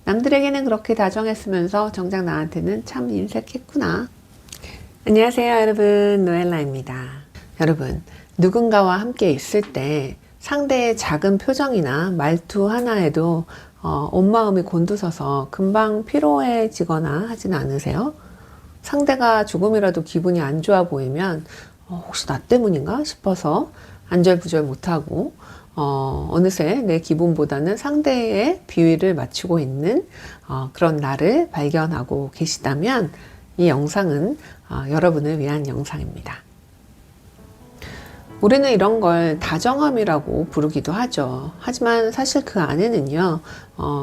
남들에게는 그렇게 다정했으면서 정작 나한테는 참 인색했구나. 안녕하세요 여러분, 노엘라입니다. 여러분, 누군가와 함께 있을 때 상대의 작은 표정이나 말투 하나에도 온 마음이 곤두서서 금방 피로해지거나 하진 않으세요? 상대가 조금이라도 기분이 안 좋아 보이면 혹시 나 때문인가 싶어서 안절부절 못하고 어느새 내 기분보다는 상대의 비위를 맞추고 있는 그런 나를 발견하고 계시다면 이 영상은 여러분을 위한 영상입니다. 우리는 이런 걸 다정함이라고 부르기도 하죠. 하지만 사실 그 안에는요,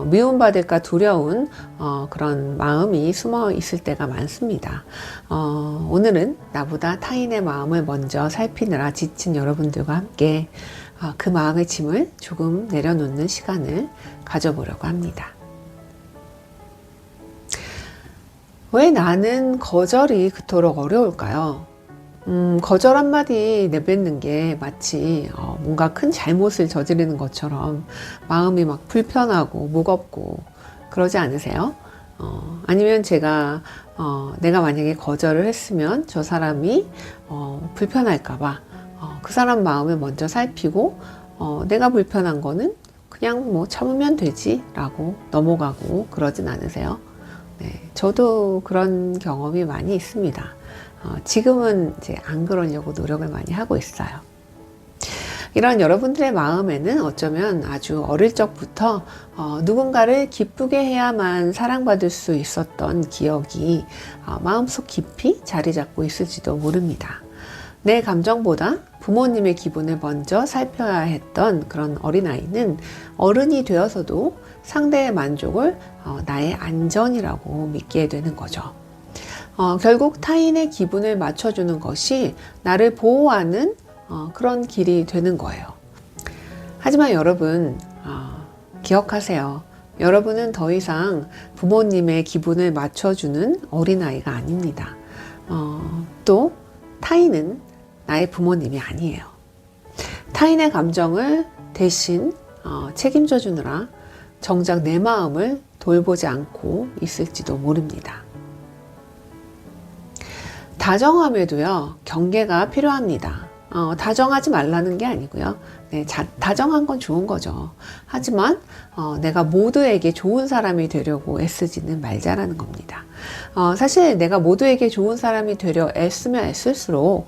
미움받을까 두려운 그런 마음이 숨어 있을 때가 많습니다. 오늘은 나보다 타인의 마음을 먼저 살피느라 지친 여러분들과 함께 그 마음의 짐을 조금 내려놓는 시간을 가져보려고 합니다. 왜 나는 거절이 그토록 어려울까요? 거절 한마디 내뱉는 게 마치 뭔가 큰 잘못을 저지르는 것처럼 마음이 막 불편하고 무겁고 그러지 않으세요? 아니면 제가 내가 만약에 거절을 했으면 저 사람이 불편할까봐 그 사람 마음을 먼저 살피고 내가 불편한 거는 그냥 뭐 참으면 되지 라고 넘어가고 그러진 않으세요? 네, 저도 그런 경험이 많이 있습니다. 지금은 이제 안 그러려고 노력을 많이 하고 있어요. 이런 여러분들의 마음에는 어쩌면 아주 어릴 적부터 누군가를 기쁘게 해야만 사랑받을 수 있었던 기억이 마음속 깊이 자리 잡고 있을지도 모릅니다. 내 감정보다 부모님의 기분을 먼저 살펴야 했던 그런 어린아이는 어른이 되어서도 상대의 만족을 나의 안전이라고 믿게 되는 거죠. 결국 타인의 기분을 맞춰주는 것이 나를 보호하는 그런 길이 되는 거예요. 하지만 여러분, 기억하세요. 여러분은 더 이상 부모님의 기분을 맞춰주는 어린아이가 아닙니다. 또 타인은 나의 부모님이 아니에요. 타인의 감정을 대신 책임져 주느라 정작 내 마음을 돌보지 않고 있을지도 모릅니다. 다정함에도요, 경계가 필요합니다. 다정하지 말라는 게 아니고요. 네, 다정한 건 좋은 거죠. 하지만 내가 모두에게 좋은 사람이 되려고 애쓰지는 말자라는 겁니다. 사실 내가 모두에게 좋은 사람이 되려 애쓰면 애쓸수록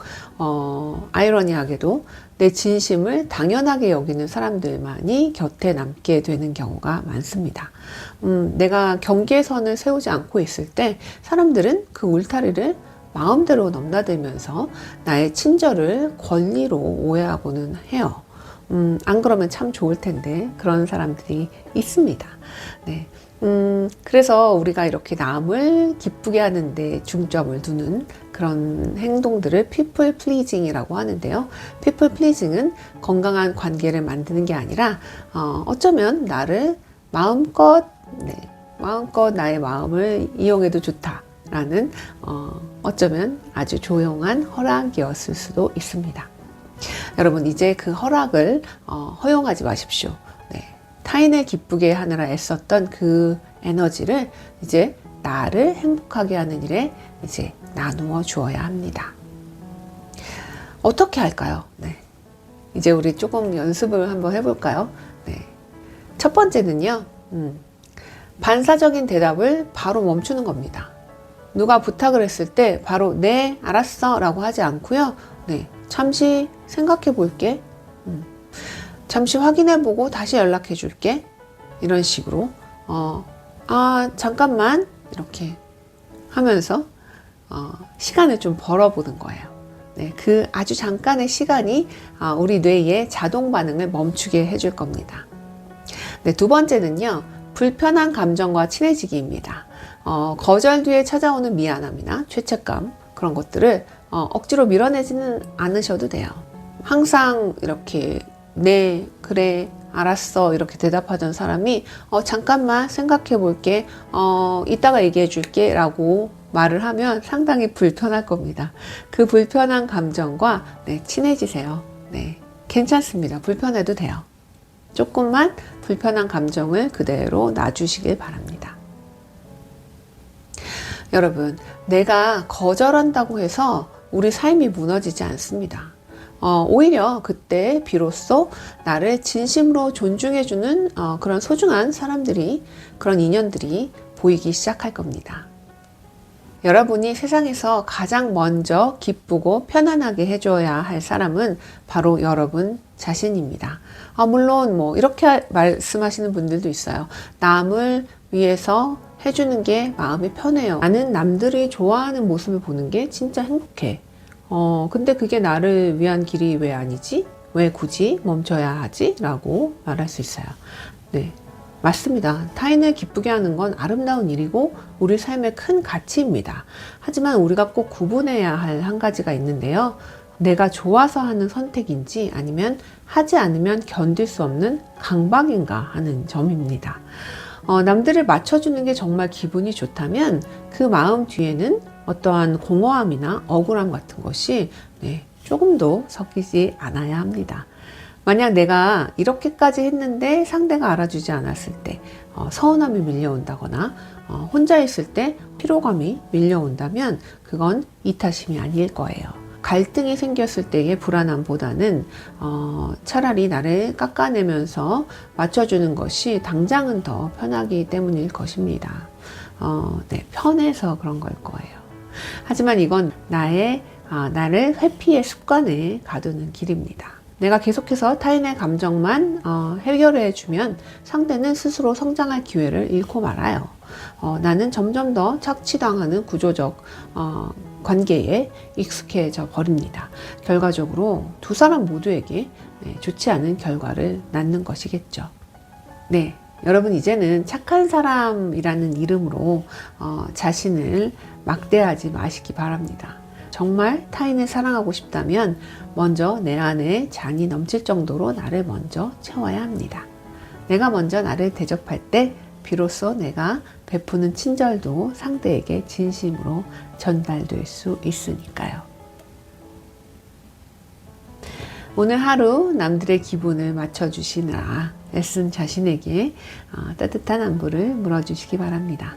아이러니하게도 내 진심을 당연하게 여기는 사람들만이 곁에 남게 되는 경우가 많습니다. 내가 경계선을 세우지 않고 있을 때 사람들은 그 울타리를 마음대로 넘나들면서 나의 친절을 권리로 오해하고는 해요. 안 그러면 참 좋을 텐데 그런 사람들이 있습니다. 네. 그래서 우리가 이렇게 남을 기쁘게 하는데 중점을 두는 그런 행동들을 people pleasing이라고 하는데요. people pleasing은 건강한 관계를 만드는 게 아니라 어쩌면 나를 마음껏 나의 마음을 이용해도 좋다. 라는 어쩌면 아주 조용한 허락이었을 수도 있습니다. 여러분, 이제 그 허락을 허용하지 마십시오. 네. 타인을 기쁘게 하느라 애썼던 그 에너지를 이제 나를 행복하게 하는 일에 이제 나누어 주어야 합니다. 어떻게 할까요? 네. 이제 우리 조금 연습을 한번 해볼까요? 네. 첫 번째는요, 반사적인 대답을 바로 멈추는 겁니다. 누가 부탁을 했을 때 바로 네, 알았어 라고 하지 않고요. 네, 잠시 생각해 볼게. 잠시 확인해 보고 다시 연락해 줄게. 이런 식으로 잠깐만 이렇게 하면서 시간을 좀 벌어보는 거예요. 네, 그 아주 잠깐의 시간이 우리 뇌의 자동 반응을 멈추게 해줄 겁니다. 네, 두 번째는요, 불편한 감정과 친해지기입니다. 거절 뒤에 찾아오는 미안함이나 죄책감, 그런 것들을 억지로 밀어내지는 않으셔도 돼요. 항상 이렇게 네, 그래, 알았어 이렇게 대답하던 사람이 잠깐만 생각해 볼게, 이따가 얘기해 줄게 라고 말을 하면 상당히 불편할 겁니다. 그 불편한 감정과 친해지세요. 네, 괜찮습니다. 불편해도 돼요. 조금만 불편한 감정을 그대로 놔주시길 바랍니다. 여러분, 내가 거절한다고 해서 우리 삶이 무너지지 않습니다. 오히려 그때 비로소 나를 진심으로 존중해주는 그런 소중한 사람들이, 그런 인연들이 보이기 시작할 겁니다. 여러분이 세상에서 가장 먼저 기쁘고 편안하게 해줘야 할 사람은 바로 여러분 자신입니다. 물론 뭐 이렇게 말씀하시는 분들도 있어요. 남을 위해서 해주는 게 마음이 편해요. 나는 남들이 좋아하는 모습을 보는 게 진짜 행복해. 근데 그게 나를 위한 길이 왜 아니지? 왜 굳이 멈춰야 하지? 라고 말할 수 있어요. 네. 맞습니다. 타인을 기쁘게 하는 건 아름다운 일이고 우리 삶의 큰 가치입니다. 하지만 우리가 꼭 구분해야 할 한 가지가 있는데요. 내가 좋아서 하는 선택인지 아니면 하지 않으면 견딜 수 없는 강박인가 하는 점입니다. 남들을 맞춰주는 게 정말 기분이 좋다면 그 마음 뒤에는 어떠한 공허함이나 억울함 같은 것이 조금도 섞이지 않아야 합니다. 만약 내가 이렇게까지 했는데 상대가 알아주지 않았을 때 서운함이 밀려온다거나 혼자 있을 때 피로감이 밀려온다면 그건 이타심이 아닐 거예요. 갈등이 생겼을 때의 불안함보다는 차라리 나를 깎아내면서 맞춰주는 것이 당장은 더 편하기 때문일 것입니다. 편해서 그런 걸 거예요. 하지만 이건 나를 회피의 습관에 가두는 길입니다. 내가 계속해서 타인의 감정만 해결해 주면 상대는 스스로 성장할 기회를 잃고 말아요. 나는 점점 더 착취당하는 구조적 관계에 익숙해져 버립니다. 결과적으로 두 사람 모두에게 좋지 않은 결과를 낳는 것이겠죠. 네, 여러분 이제는 착한 사람이라는 이름으로 자신을 막대하지 마시기 바랍니다. 정말 타인을 사랑하고 싶다면 먼저 내 안에 잔이 넘칠 정도로 나를 먼저 채워야 합니다. 내가 먼저 나를 대접할 때 비로소 내가 베푸는 친절도 상대에게 진심으로 전달될 수 있으니까요. 오늘 하루 남들의 기분을 맞춰주시느라 애쓴 자신에게 따뜻한 안부를 물어주시기 바랍니다.